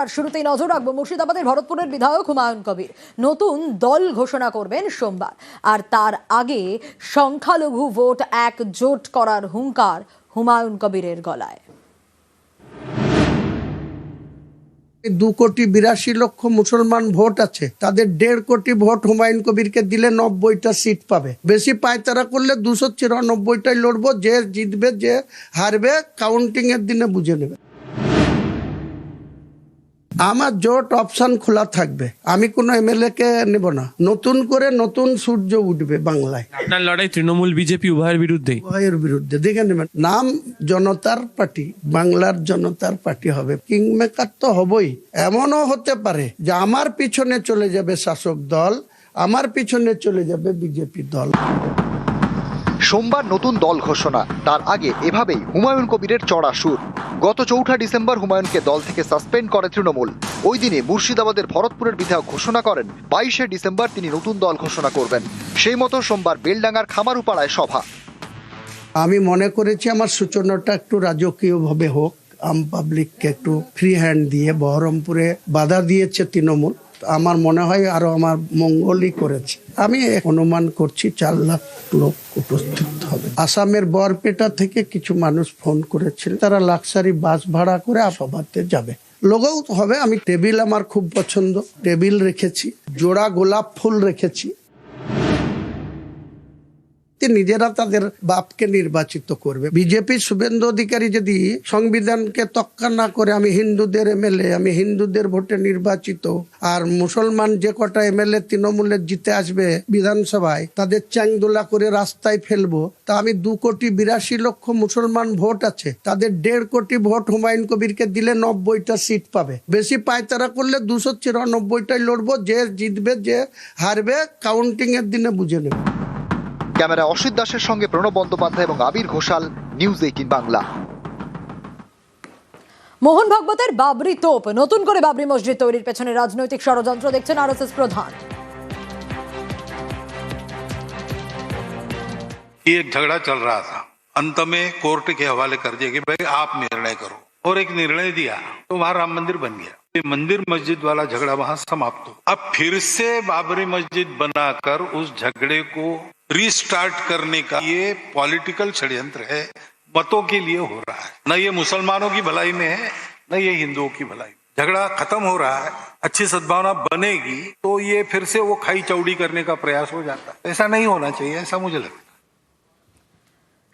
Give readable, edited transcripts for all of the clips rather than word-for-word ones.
আর শুরুতেই নজর রাখবো মুর্শিদাবাদের ভরতপুরের বিধায়ক হুমায়ুন কবির নতুন দল ঘোষণা করবেন সোমবার। আর তার আগে সংখ্যালঘু ভোট একজোট করার হুঙ্কার হুমায়ুন কবিরের গলায়। 2,82,00,000 মুসলমান ভোট আছে, তাদের 1.5 কোটি ভোট হুমায়ুন কবিরকে দিলে 90টা সিট পাবে। বেশি পায়তারা করলে 294টাই লড়বো। যে জিতবে যে হারবে কাউন্টিং এর দিনে বুঝে নেবে। আমার জোট অপশন খোলা থাকবে, আমি কোনো এমএলএ কে নেব না। নতুন করে নতুন সূর্য উঠবে বাংলায়। আপনার লড়াই তৃণমূল বিজেপি উভয়ের বিরুদ্ধে। দেখে নেবেন, নাম জনতার পার্টি, বাংলার জনতার পার্টি হবে। কিংমেকার তো হবই। এমনও হতে পারে যে আমার পিছনে চলে যাবে শাসক দল, আমার পিছনে চলে যাবে বিজেপি দল। সোমবার নতুন দল ঘোষণা, তার আগে এভাবেই হুমায়ুন কবিরের চড়া সুর। গত 4 ডিসেম্বর হুমায়ুনকে দল থেকে সাসপেন্ড করে তৃণমূল। ওই দিনে মুর্শিদাবাদের ভরতপুরের বিধায়ক ঘোষণা করেন 22 ডিসেম্বর তিনি নতুন দল ঘোষণা করবেন। সেই মতো সোমবার বেলডাঙ্গার খামারুপাড়ায় সভা। আমি মনে করেছি আমার সূচনাটা একটু রাজকীয় ভাবে হোক, আম পাবলিককে একটু ফ্রি হ্যান্ড দিয়ে। বহরমপুরে বাধা দিয়েছে তৃণমূল, আমার মনে হয় আরো আমার মঙ্গলই করেছে। আমি অনুমান করছি 4 লাখ লোক উপস্থিত হবে। আসামের বরপেটা থেকে কিছু মানুষ ফোন করেছিল, তারা লাক্সারি বাস ভাড়া করে সভাতে যাবে। লোগও হবে। আমি টেবিল আমার খুব পছন্দ, টেবিল রেখেছি, জোড়া গোলাপ ফুল রেখেছি। নিজেরা তাদের বাপকে নির্বাচিত করবে। বিজেপি শুভেন্দু অধিকারী যদি সংবিধানকে তক্কা না করে আমি হিন্দুদের এমএলএ, আমি হিন্দুদের ভোটে নির্বাচিত, আর মুসলমান যে কটা এমএলএ তৃণমূলের জিতে আসবে বিধানসভায় তাদের চ্যাংদোলা করে রাস্তায় ফেলবো, তা আমি 2,82,00,000 মুসলমান ভোট আছে, তাদের 1.5 কোটি ভোট হুমায়ুন কবিরকে দিলে 90টা সিট পাবে। বেশি পায়তারা করলে 294টাই লড়বো। যে জিতবে যে হারবে কাউন্টিং এর দিনে বুঝে নেবে। ক্যামেরা অসিত দাসের সঙ্গে প্রণব বন্দ্যোপাধ্যায় এবং আবির ঘোষাল, নিউজ 18 বাংলা। মোহন ভাগবতের বাবরি তোপ, নতুন করে বাবরি মসজিদ তৈরির পেছনে রাজনৈতিক ষড়যন্ত্র দেখছেন আরএসএস প্রধান। एक झगड़ा चल रहा था, अंत में कोर्ट के हवाले कर दिया कि भाई आप निर्णय करो, और एक निर्णय दिया तो वहां राम मंदिर बन गया। ये मंदिर मस्जिद वाला झगड़ा वहां समाप्त हो। अब फिर से बाबरी मस्जिद बनाकर उस झगड़े को रीस्टार्ट करने का ये पॉलिटिकल षड्यंत्र है, मतों के लिए हो रहा है। न ये मुसलमानों की भलाई में है, न ये हिंदुओं की भलाई। झगड़ा खत्म हो रहा है, अच्छी सद्भावना बनेगी तो ये फिर से वो खाई चौड़ी करने का प्रयास हो जाता है। ऐसा नहीं होना चाहिए, ऐसा मुझे लगता है।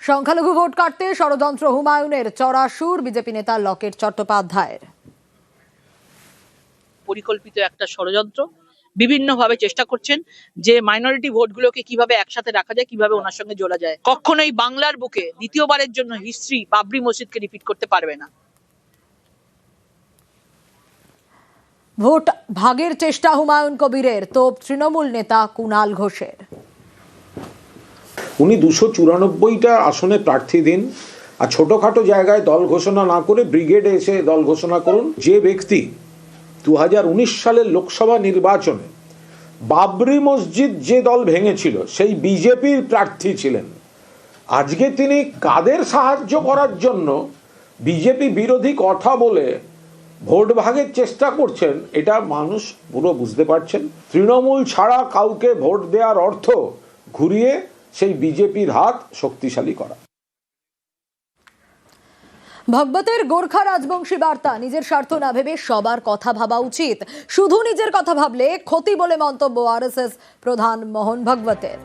সংখ্যালঘু ভোট কাটতে ষড়যন্ত্র হুমায়ুনের চড়া সুর বিজেপি নেতা লকেট চট্টোপাধ্যায়ের। পরিকল্পিত একটা ষড়যন্ত্র, বিভিন্নভাবে চেষ্টা করছেন যে মাইনরিটি ভোটগুলোকে কিভাবে একসাথে রাখা যায়, কিভাবে ওনার সঙ্গে জোড়া যায়। কখনোই বাংলার বুকে দ্বিতীয়বারের জন্য হিস্ট্রি বাবরি মসজিদকে রিপিট করতে পারবে না। ভোট ভাগের চেষ্টা হুমায়ুন কবিরের, তোপ তৃণমূল নেতা কুণাল ঘোষের। উনি 294টা আসনে প্রার্থী দিন, আর ছোটখাটো জায়গায় দল ঘোষণা না করে ব্রিগেডে এসে দল ঘোষণা করুন। যে ব্যক্তি 2019 সালের লোকসভা নির্বাচনে বাবরি মসজিদ যে দল ভেঙেছিল সেই বিজেপির প্রার্থী ছিলেন, আজকে তিনি কাদের সাহায্য করার জন্য বিজেপি বিরোধী কথা বলে ভোট ভাগের চেষ্টা করছেন, এটা মানুষ পুরো বুঝতে পারছেন। তৃণমূল ছাড়া কাউকে ভোট দেওয়ার অর্থ ঘুরিয়ে সেই বিজেপির হাত শক্তিশালী করা। ভগবতের গোর্খা রাজবংশী বার্তা, নিজের স্বার্থ না ভেবে সবার কথা ভাবা উচিত, শুধু নিজের কথা ভাবলে ক্ষতি বলে মন্তব্য আরএসএস প্রধান মোহন ভাগবতের।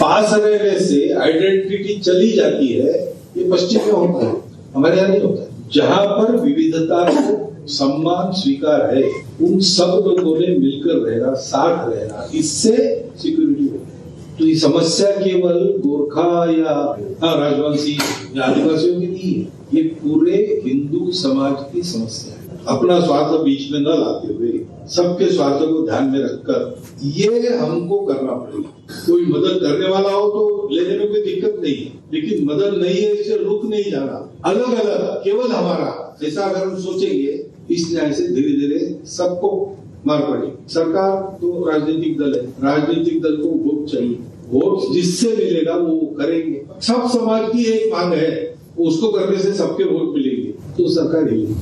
पास रहने से आइडेंटिटी चली जाती है, ये पश्चिम में होता है, हमारे यहाँ नहीं होता। जहां पर विविधता को सम्मान स्वीकार है, उन सब लोगों ने मिलकर रहना, साथ रहना, इससे सिक्योरिटी होती है। तो ये समस्या केवल गोरखा या राजवंशी या आदिवासियों की नहीं है, ये पूरे हिंदू समाज की समस्या है। अपना स्वार्थ बीच में न लाते हुए सबके स्वार्थों को ध्यान में रखकर ये हमको करना पड़ेगा। कोई मदद करने वाला हो तो लेने में कोई दिक्कत नहीं है, लेकिन मदद नहीं है इससे रुक नहीं जाना। अलग अलग केवल हमारा, ऐसा अगर हम सोचेंगे इस न्याय से धीरे धीरे सबको मार पड़ेगी। सरकार तो राजनीतिक दल है, राजनीतिक दल को वोट चाहिए, वोट जिससे मिलेगा वो करेंगे। सब समाज की एक मांग है, उसको करने से सबके वोट मिलेंगे तो सरकार हिलेगी।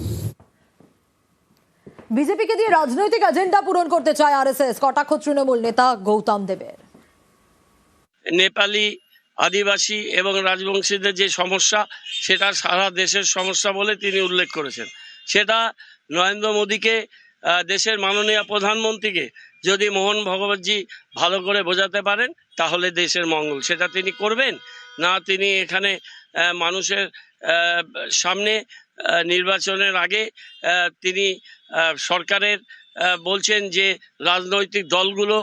বিজেপিকে দিয়ে রাজনৈতিক এজেন্ডা পূরণ করতে চায় আরএসএস, কটাক্ষ তৃণমূল নেতা গৌতম দেবের। নেপালি, আদিবাসী এবং রাজবংশীদের যে সমস্যা, সেটা সারা দেশের সমস্যা বলে তিনি উল্লেখ করেছেন। সেটা নরেন্দ্র মোদীকে, দেশের মাননীয় প্রধানমন্ত্রীকে যদি মোহন ভগবতজি ভালো করে বোঝাতে পারেন তাহলে দেশের মঙ্গল। সেটা তিনি করবেন না, তিনি এখানে মানুষের সামনে নির্বাচনের আগে তিনি সরকারের বলছেন যে রাজনৈতিক দলগুলো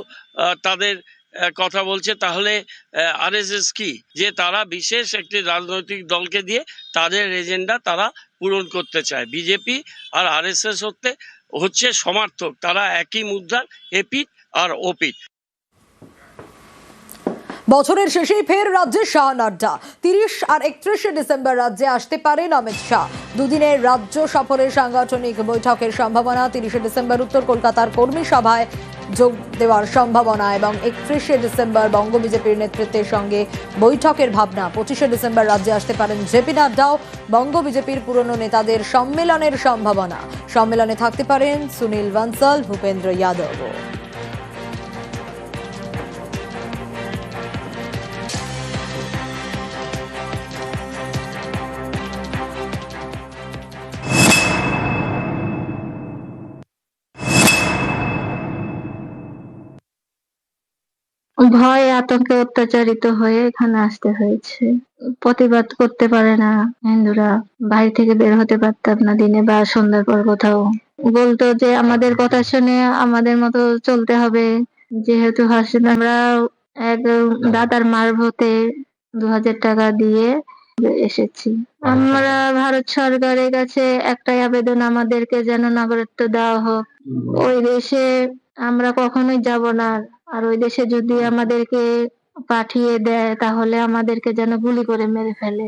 তাদের কথা বলছে, তাহলে আরএসএস কি, যে তারা বিশেষ একটি রাজনৈতিক দলকে দিয়ে তাদের এজেন্ডা তারা পূরণ করতে চায়। বিজেপি আর আরএসএস হচ্ছে সমার্থক, তারা একই মুদ্রার এপিঠ আর ওপিঠ। বছরের শেষেই ফের রাজ্যে শাহ নাড্ডা। 30 আর 31শে ডিসেম্বর রাজ্যে আসতে পারেন অমিত শাহ। দুদিনের রাজ্য সফরের সাংগঠনিক বৈঠকের সম্ভাবনা। 30শে ডিসেম্বর উত্তর কলকাতার কর্মী সভায় যোগ দেওয়ার সম্ভাবনা এবং 31শে ডিসেম্বর বঙ্গ বিজেপির নেতৃত্বের সঙ্গে বৈঠকের ভাবনা। 25শে ডিসেম্বর রাজ্যে আসতে পারেন জেপি নাড্ডাও। বঙ্গ বিজেপির পুরনো নেতাদের সম্মেলনের সম্ভাবনা। সম্মেলনে থাকতে পারেন সুনীল বানসাল, ভূপেন্দ্র যাদব। ভয় আতঙ্কে অত্যাচারিত হয়ে এখানে আসতে হয়েছে। প্রতিবাদ করতে পারে না হিন্দুরা, বাড়ি থেকে বের হতে পারতাম না দিনে বা সন্ধ্যার পর কোথাও। বলতো যে আমাদের কথা শুনে আমাদের মতো চলতে হবে, যেহেতু হাসিনা। আমরা এক দাদার মারভতে 2000 টাকা দিয়ে এসেছি। আমরা ভারত সরকারের কাছে একটাই আবেদন, আমাদেরকে যেন নাগরিকত্ব দেওয়া হোক। ওই দেশে আমরা কখনোই যাব না, আর ওই দেশে যদি আমাদেরকে পাঠিয়ে দেয় তাহলে আমাদেরকে যেন গুলি করে মেরে ফেলে।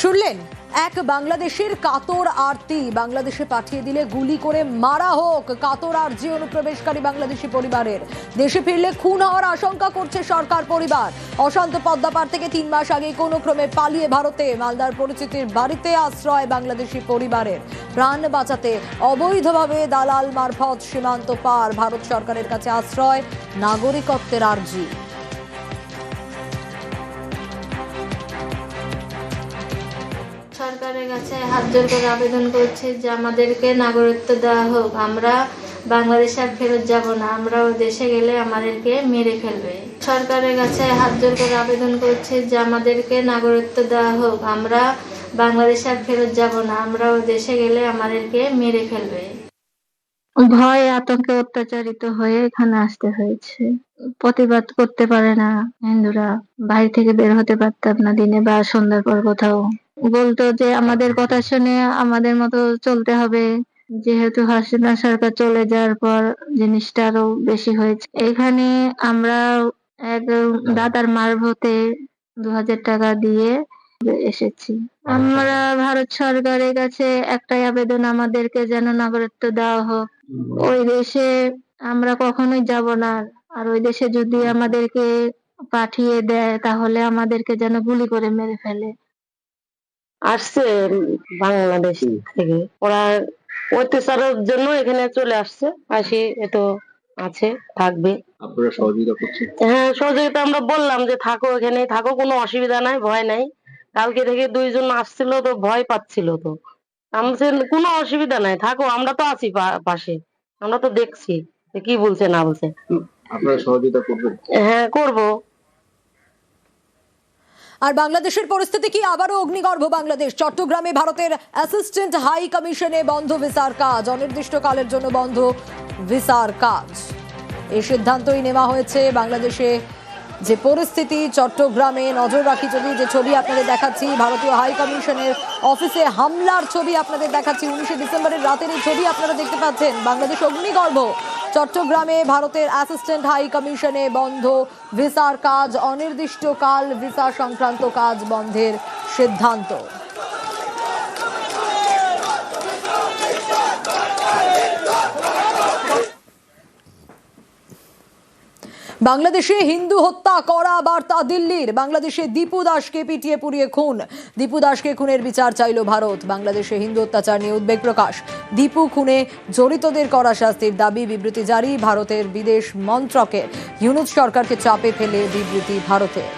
শুনলেন এক বাংলাদেশের কাতর আরতি, বাংলাদেশে পাঠিয়ে দিলে গুলি করে মারা হোক। কাতর আরজি অনুপ্রবেশকারী বাংলাদেশি পরিবারের। দেশে ফিরলে খুন হওয়ার আশঙ্কা করছে সরকার পরিবার। অশান্ত পদ্মাপাড় থেকে 3 মাস আগে কোনো ক্রমে পালিয়ে ভারতে মালদার পরিচিতির বাড়িতে আশ্রয় বাংলাদেশি পরিবারের। প্রাণ বাঁচাতে অবৈধভাবে দালাল মারফত সীমান্ত পার। ভারত সরকারের কাছে আশ্রয়, নাগরিকত্বের আর্জি। সরকারের কাছে হাত জোর করে আবেদন করছি যে আমাদেরকে নাগরিকত্ব দেওয়া হোক। আমরা বাংলাদেশে আর ফেরত যাব না, আমরা ওই দেশে গেলে আমাদেরকে মেরে ফেলবে। সরকারের কাছে হাত জোর করে আবেদন করছি যে আমাদেরকে নাগরিকত্ব দেওয়া হোক। আমরা বাংলাদেশে আর ফেরত যাব না, আমরা ওই দেশে গেলে আমাদেরকে মেরে ফেলবে। ভয় আতঙ্কে অত্যাচারিত হয়ে এখানে আসতে হয়েছে। প্রতিবাদ করতে পারে না হিন্দুরা, বাড়ি থেকে বের হতে পারতাম না দিনে বা সন্ধ্যার পর কোথাও। বলতো যে আমাদের কথা শুনে আমাদের মতো চলতে হবে, যেহেতু হাসিনা সরকার চলে যাওয়ার পর জিনিসটা আরো বেশি হয়েছে। এখানে আমরা এক দাদার মারভতে 2000 টাকা দিয়ে এসেছি। আমরা ভারত সরকারের কাছে একটাই আবেদন, আমাদেরকে যেন নাগরিকত্ব দেওয়া হোক। ওই দেশে আমরা কখনোই যাব না, আর ওই দেশে যদি আমাদেরকে পাঠিয়ে দেয় তাহলে আমাদেরকে যেন গুলি করে মেরে ফেলে। আসছে বাংলাদেশ থেকে, ওরা অত্যাচারের জন্য এখানে চলে আসছে। আসি এতো আছে, থাকবে। আপনারা সহযোগিতা করছেন? হ্যাঁ, সহযোগিতা আমরা বললাম যে থাকো, এখানে থাকো, কোনো অসুবিধা নাই, ভয় নাই। কালকে থেকে 2 জন আসছিল তো ভয় পাচ্ছিল, তো আমাদের কোনো অসুবিধা নাই, থাকো, আমরা তো আছি পাশে, আমরা তো দেখছি কি বলছে না বলছে। আপনারা সহযোগিতা করবেন? হ্যাঁ, করবো। আর বাংলাদেশের পরিস্থিতি কি? আবারও অগ্নিগর্ভ বাংলাদেশ। চট্টগ্রামে ভারতের অ্যাসিস্ট্যান্ট হাই কমিশনে বন্ধ ভিসার কাজ। অনির্দিষ্টকালের জন্য বন্ধ ভিসার কাজ। এই সিদ্ধান্তই নেওয়া হয়েছে। বাংলাদেশে যে পরিস্থিতি, চট্টগ্রামে নজর রাখি যদি, যে ছবি আপনাদের দেখাচ্ছি, ভারতীয় হাই কমিশনের অফিসে হামলার ছবি আপনাদের দেখাচ্ছি। 19শে ডিসেম্বরের রাতের এই ছবি আপনারা দেখতে পাচ্ছেন। বাংলাদেশ অগ্নিগর্ভ। চট্টগ্রামে ভারতের অ্যাসিস্ট্যান্ট হাই কমিশনে বন্ধ ভিসার কাজ। অনির্দিষ্টকাল ভিসা সংক্রান্ত কাজ বন্ধের সিদ্ধান্ত। বাংলাদেশে হিন্দু হত্যা করা বার্তা দিল্লির। বাংলাদেশে দীপু দাসকে পিটিয়ে পুড়িয়ে খুন। দীপু দাসকে খুনের বিচার চাইল ভারত। বাংলাদেশে হিন্দু অত্যাচার নিয়ে উদ্বেগ প্রকাশ। দীপু খুনে জড়িতদের কড়া শাস্তির দাবি। বিবৃতি জারি ভারতের বিদেশ মন্ত্রকের। ইউনূস সরকারকে চাপে ফেলে বিবৃতি ভারতের।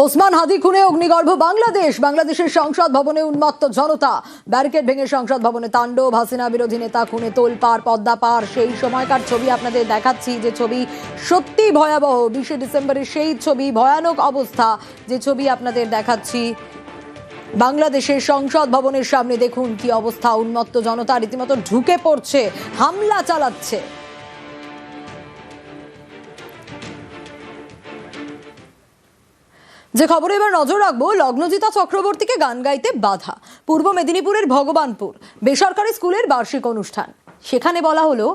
ওসমান হাদি খুনে অগ্নিগর্ভ বাংলাদেশ। বাংলাদেশের সংসদ ভবনে উন্মত্ত জনতা। ব্যারিকেড ভেঙে সংসদ ভবনে তাণ্ডব। হাসিনা বিরোধী নেতা খুনে তোলপাড় পদ্মা পার। সেই সময়কার ছবি আপনাদের দেখাচ্ছি, যে ছবি সত্যি ভয়াবহ। 20 ডিসেম্বরের সেই ছবি, ভয়ানক অবস্থা। যে ছবি আপনাদের দেখাচ্ছি বাংলাদেশের সংসদ ভবনের সামনে, দেখুন কি অবস্থা। উন্মত্ত জনতা রীতিমতো ঢুকে পড়ছে, হামলা চালাচ্ছে। যে খবরে এবার নজর রাখবো, লগ্নজিতা চক্রবর্তীকে গান গাইতে বাধা। পূর্ব মেদিনীপুরের ভগবানপুর বেসরকারি স্কুলের বার্ষিক অনুষ্ঠান। সেখানে বলা হলো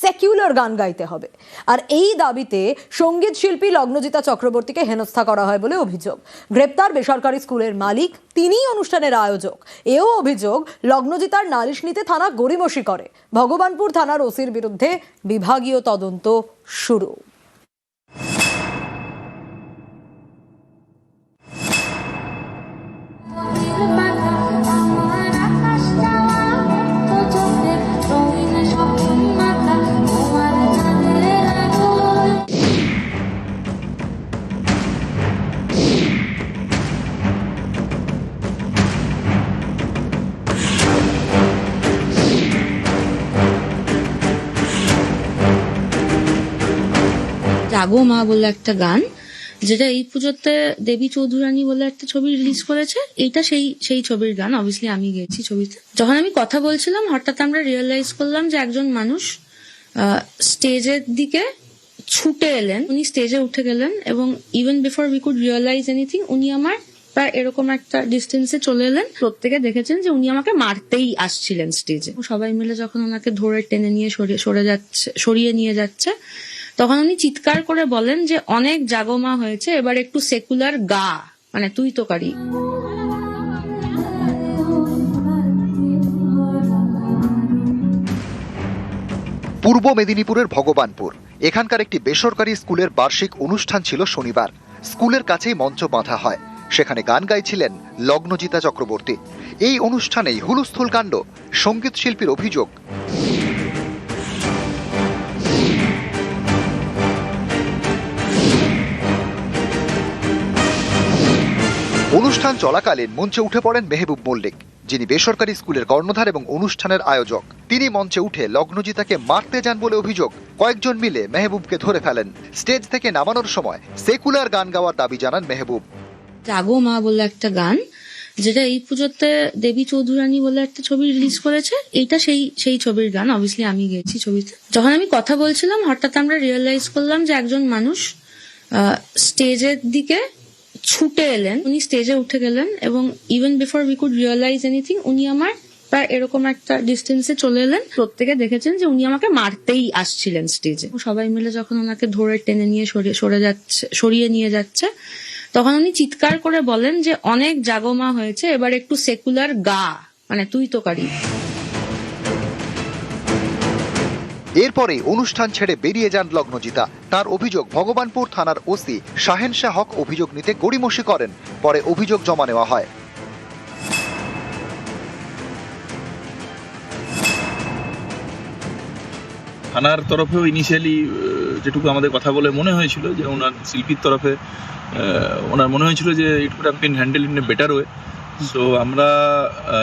সেকুলার গান গাইতে হবে। আর এই দাবিতে সঙ্গীত শিল্পী লগ্নজিতা চক্রবর্তীকে হেনস্থা করা হয় বলে অভিযোগ। গ্রেপ্তার বেসরকারি স্কুলের মালিক, তিনিই অনুষ্ঠানের আয়োজক। এও অভিযোগ, লগ্নজিতার নালিশ নিতে থানা গড়িমসি করে। ভগবানপুর থানার ওসির বিরুদ্ধে বিভাগীয় তদন্ত শুরু। জাগো মা বলে একটা গান, যেটা এই পুজোতে দেবী চৌধুরানী বলে একটা ছবি রিলিজ করেছে। এইটা সেই ছবির গান। অবভিয়াসলি আমি গেছি ছবিতে। যখন আমি কথা বলছিলাম, হঠাৎ আমরা রিয়েলাইজ করলাম যে একজন মানুষ স্টেজের দিকে ছুটে এলেন। উনি স্টেজে উঠে গেলেন এবং even before we could realise anything, উনি আমার প্রায় এরকম একটা ডিস্টেন্সে চলে এলেন। প্রত্যেকে দেখেছেন যে উনি আমাকে মারতেই আসছিলেন স্টেজে। সবাই মিলে যখন ওনাকে ধরে টেনে নিয়ে সরিয়ে নিয়ে যাচ্ছে, তখন উনি চিৎকার করে বলেন যে অনেক জাগমা হয়েছে, এবার একটু সেকুলার গা, মানে তুই তো কারি। পূর্ব মেদিনীপুরের ভগবানপুর, এখানকার একটি বেসরকারি স্কুলের বার্ষিক অনুষ্ঠান ছিল শনিবার। স্কুলের কাছেই মঞ্চ বাঁধা হয়। সেখানে গান গাইছিলেন লগ্নজিতা চক্রবর্তী। এই অনুষ্ঠানেই হুলস্থুল কাণ্ড। সঙ্গীত শিল্পীর অভিযোগ, অনুষ্ঠান চলাকালীন মঞ্চে উঠে পড়েন মেহবুব মল্লিক, যিনি বেসরকারি স্কুলের কর্ণধার এবং অনুষ্ঠানের আয়োজক। তিনি মঞ্চে উঠে লগ্নজিতাকে মারতে যান বলে অভিযোগ। কয়েকজন মিলে মেহবুবকে ধরে ফেলেন। স্টেজ থেকে নামানোর সময় সেকুলার গান গাওয়ার দাবি জানান মেহবুব। জাগো মা বলে একটা গান, যেটা এই পুজোতে দেবী চৌধুরানী বলে একটা ছবি রিলিজ করেছে। এইটা সেই ছবির গান। অবভিয়াসলি আমি গেছি ছবিতে। যখন আমি কথা বলছিলাম, হঠাৎ আমরা রিয়েলাইজ করলাম যে একজন মানুষ স্টেজের দিকে ছুটে এলেন। উনি স্টেজে উঠে গেলেন এবং even before we could realise anything, উনি আমার প্রায় এরকম একটা ডিস্টেন্সে চলে এলেন। প্রত্যেকে দেখেছেন যে উনি আমাকে মারতেই আসছিলেন স্টেজে। সবাই মিলে যখন ওনাকে ধরে টেনে নিয়ে সরিয়ে নিয়ে যাচ্ছে, তখন উনি চিৎকার করে বলেন যে অনেক জাগমা হয়েছে, এবার একটু সেকুলার গা, মানে তুই তো কারি। এরপরে অনুষ্ঠান ছেড়ে বেরিয়ে যান লগ্নজিতা। তার অভিযোগ, ভগবানপুর থানার ওসি শাহেন শাহ হক অভিযোগ নিতে গড়িমসি করেন। পরে অভিযোগ জমা নেওয়া হয়। থানার তরফেও ইনিশিয়ালি যেটুকু আমাদের কথা বলে মনে হয়েছিল যে ওনার শিল্পীর তরফে ওনার মনে হয়েছিল যে it could have been handle in a better way. So আমরা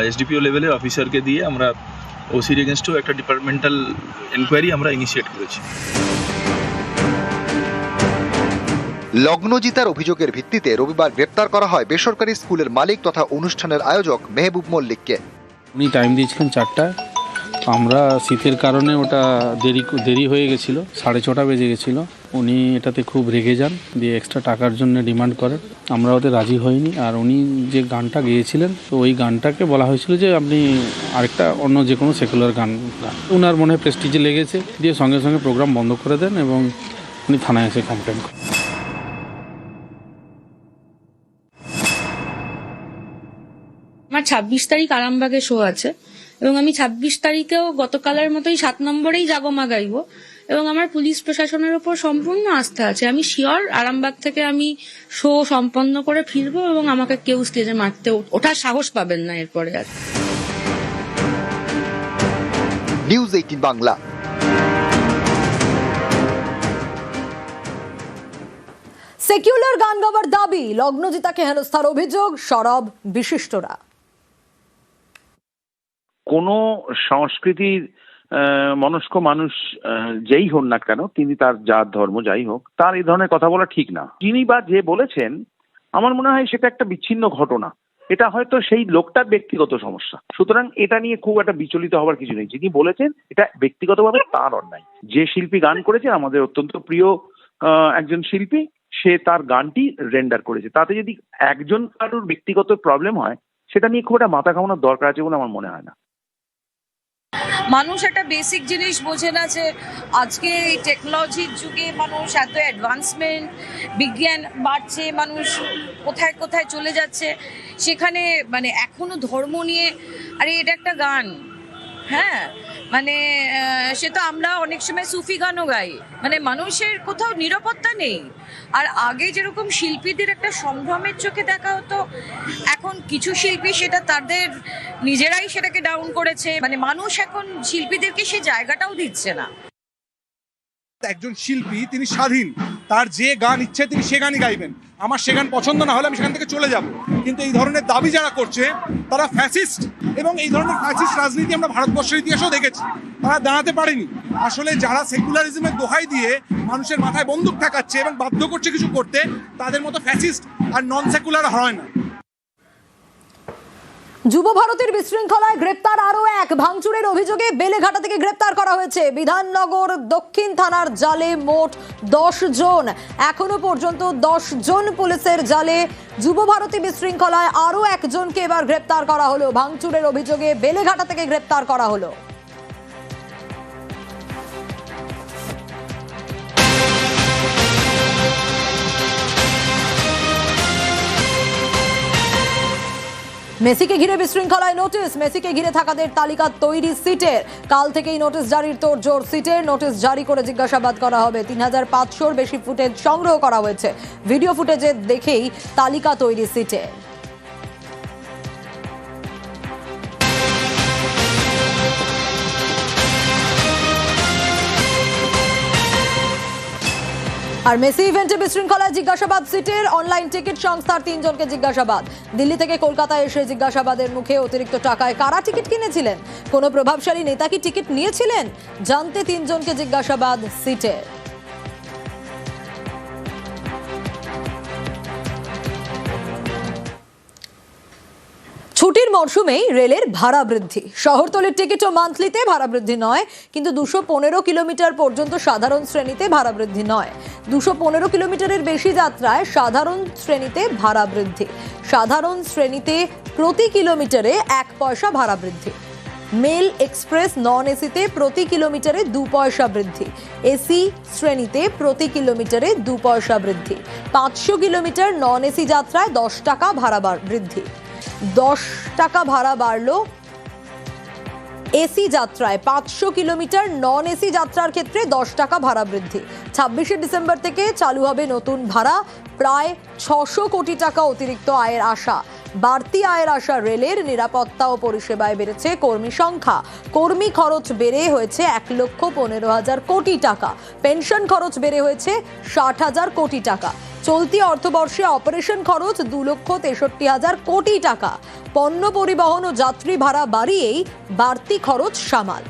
এসডিপিও লেভেলে অফিসারকে দিয়ে আমরা ওসির এগেনস্টেও একটা ডিপার্টমেন্টাল এনকোয়ারি আমরা ইনিশিয়েট করেছি। লগ্নজিতার অভিযোগের ভিত্তিতে রবিবার গ্রেপ্তার করা হয় বেসরকারি স্কুলের মালিক তথা অনুষ্ঠানের আয়োজক মেহবুব মল্লিককে। উনি টাইম দিয়েছিলেন 4টায়, আমরা শীতের কারণে ওটা দেরি হয়ে গেছিলো, 6:30 বেজে গেছিলো। উনি এটাতে খুব রেগে যান, দিয়ে এক্সট্রা টাকার জন্য ডিমান্ড করেন। আমরা ওতে রাজি হইনি। আর উনি যে গানটা গেয়েছিলেন, তো ওই গানটাকে বলা হয়েছিল যে আপনি আরেকটা অন্য যে কোনো সেকুলার গান। ওনার মনে প্রেস্টিজে লেগেছে, দিয়ে সঙ্গে সঙ্গে প্রোগ্রাম বন্ধ করে দেন এবং উনি থানায় এসে কমপ্লেন করেন। আমার 26 তারিখ আরামবাগে শো আছে এবং আমি 26 তারিখেও গতকালের মতোই 7 নম্বরেই জাগমা গাইবো এবং আমার পুলিশ প্রশাসনের উপর সম্পূর্ণ আস্থা আছে। আমি শিওর আরামবাগ থেকে আমি শো সম্পন্ন করে ফিরবো এবং আমাকে কেউ স্টেজে মারতে ওঠার সাহস পাবেন না এরপরে। আর নিউজ 18 বাংলা। সেকুলার গান গাওয়ার দাবি, লগ্নজিতাকে হেনস্থার অভিযোগ, সরব বিশিষ্টরা। কোনো সংস্কৃতির মনস্ক মানুষ যেই হন না কেন, তিনি তার জাত ধর্ম যাই হোক, তার এই ধরনের কথা বলা ঠিক না। যিনি বা যে বলেছেন, আমার মনে হয় সেটা একটা বিচ্ছিন্ন ঘটনা। এটা হয়তো সেই লোকটার ব্যক্তিগত সমস্যা। সুতরাং এটা নিয়ে খুব একটা বিচলিত হওয়ার কিছু নেই। যিনি বলেছেন এটা ব্যক্তিগতভাবে তার অন্যায়। যে শিল্পী গান করেছে, আমাদের অত্যন্ত প্রিয় একজন শিল্পী, সে তার গানটি রেন্ডার করেছে। তাতে যদি একজন কারোর ব্যক্তিগত প্রবলেম হয়, সেটা নিয়ে খুব একটা মাথা ঘামানোর দরকার আছে বলে আমার মনে হয় না। মানুষ একটা বেসিক জিনিস বোঝে না যে আজকে এই টেকনোলজির যুগে মানুষ এত অ্যাডভান্সমেন্ট, বিজ্ঞান বাড়ছে, মানুষ কোথায় কোথায় চলে যাচ্ছে, সেখানে মানে এখনো ধর্ম নিয়ে, আরে এটা একটা গান, হ্যাঁ মানে সে তো আমরা অনেক সময় সুফি গানও গাই, মানে মানুষের কোথাও নিরাপত্তা নেই। আর আগে যেরকম শিল্পীদের একটা সম্ভ্রমের চোখে দেখা হতো, এখন কিছু শিল্পী সেটা তাদের নিজেরাই সেটাকে ডাউন করেছে, মানে মানুষ এখন শিল্পীদেরকে সে জায়গাটাও দিচ্ছে না। একজন শিল্পী তিনি স্বাধীন, তার যে গান ইচ্ছে তিনি সে গানই গাইবেন। আমার সে গান পছন্দ না হলে আমি সেখান থেকে চলে যাব। কিন্তু এই ধরনের দাবি যারা করছে তারা ফ্যাসিস্ট, এবং এই ধরনের ফ্যাসিস্ট রাজনীতি আমরা ভারতবর্ষের ইতিহাসেও দেখেছি। তারা দাঁড়াতে পারেনি। আসলে যারা সেকুলারিজমের দোহাই দিয়ে মানুষের মাথায় বন্দুক ঠেকাচ্ছে এবং বাধ্য করছে কিছু করতে, তাদের মতো ফ্যাসিস্ট আর নন সেকুলার হয় না। যুব ভারতীর বিশৃঙ্খলায় গ্রেপ্তার আরো এক, ভাঙচুরের অভিযোগে বেলেঘাটা থেকে গ্রেপ্তার করা হয়েছে। বিধাননগর দক্ষিণ থানার জালে মোট 10 জন, এখনো পর্যন্ত 10 জন পুলিশের জালে। যুব ভারতী বিশৃঙ্খলায় আরো একজনকে এবার গ্রেপ্তার করা হলো। ভাঙচুরের অভিযোগে বেলেঘাটা থেকে গ্রেপ্তার করা হলো। মেসিকে ঘিরে বিশৃঙ্খলায় নোটিশ, মেসিকে ঘিরে থাকাদের তালিকা তৈরি সিটের। কাল থেকেই নোটিশ জারির তোড়জোড় সিটের। নোটিশ জারি করে জিজ্ঞাসাবাদ করা হবে। 3500-র বেশি ফুটেজ সংগ্রহ করা হয়েছে। ভিডিও ফুটেজে দেখেই তালিকা তৈরি সিটের। আর মেসি ইভেন্টে বিশৃঙ্খলায় জিজ্ঞাসাবাদ সিটের। অনলাইন টিকিট সংস্থার 3 জনকে জিজ্ঞাসাবাদ। দিল্লি থেকে কলকাতায় এসে জিজ্ঞাসাবাদের মুখে অতিরিক্ত টাকায় কারা টিকিট কিনেছিলেন, কোনো প্রভাবশালী নেতা কি টিকিট নিয়েছিলেন, জানতে 3 জনকে জিজ্ঞাসাবাদ সিটের। ছুটির মরশুমেই রেলের ভাড়া বৃদ্ধি। শহরতলির টিকিটও মান্থলিতে ভাড়া বৃদ্ধি নয়, কিন্তু 215 কিলোমিটার পর্যন্ত সাধারণ শ্রেণীতে ভাড়া বৃদ্ধি নয়। 215 কিলোমিটারের বেশি যাত্রায় সাধারণ শ্রেণীতে ভাড়া বৃদ্ধি। সাধারণ শ্রেণীতে প্রতি কিলোমিটারে 1 পয়সা ভাড়া বৃদ্ধি। মেল এক্সপ্রেস নন এসিতে প্রতি কিলোমিটারে 2 পয়সা বৃদ্ধি। এসি শ্রেণীতে প্রতি কিলোমিটারে 2 পয়সা বৃদ্ধি। 500 কিলোমিটার নন এসি যাত্রায় 10 টাকা ভাড়া বৃদ্ধি। 10 টাকা ভাড়া বাড়লো এসি যাত্রায়। 500 কিলোমিটার নন এসি যাত্রার ক্ষেত্রে 10 টাকা ভাড়া বৃদ্ধি। 26শে ডিসেম্বর থেকে চালু হবে নতুন ভাড়া। প্রায় 600 কোটি টাকা অতিরিক্ত আয়ের আশা। বাড়তি আয়ের আশা রেলের। নিরাপত্তা ও পরিষেবায় বেড়েছে কর্মী সংখ্যা। কর্মী খরচ বেড়ে হয়েছে 1,15,000 কোটি টাকা। পেনশন খরচ বেড়ে হয়েছে 60,000 কোটি টাকা। চলতি অর্থবর্ষে অপারেশন খরচ 2,63,000 কোটি টাকা। পণ্য পরিবহন ও যাত্রী ভাড়া বাড়িয়েই বাড়তি খরচ সামাল।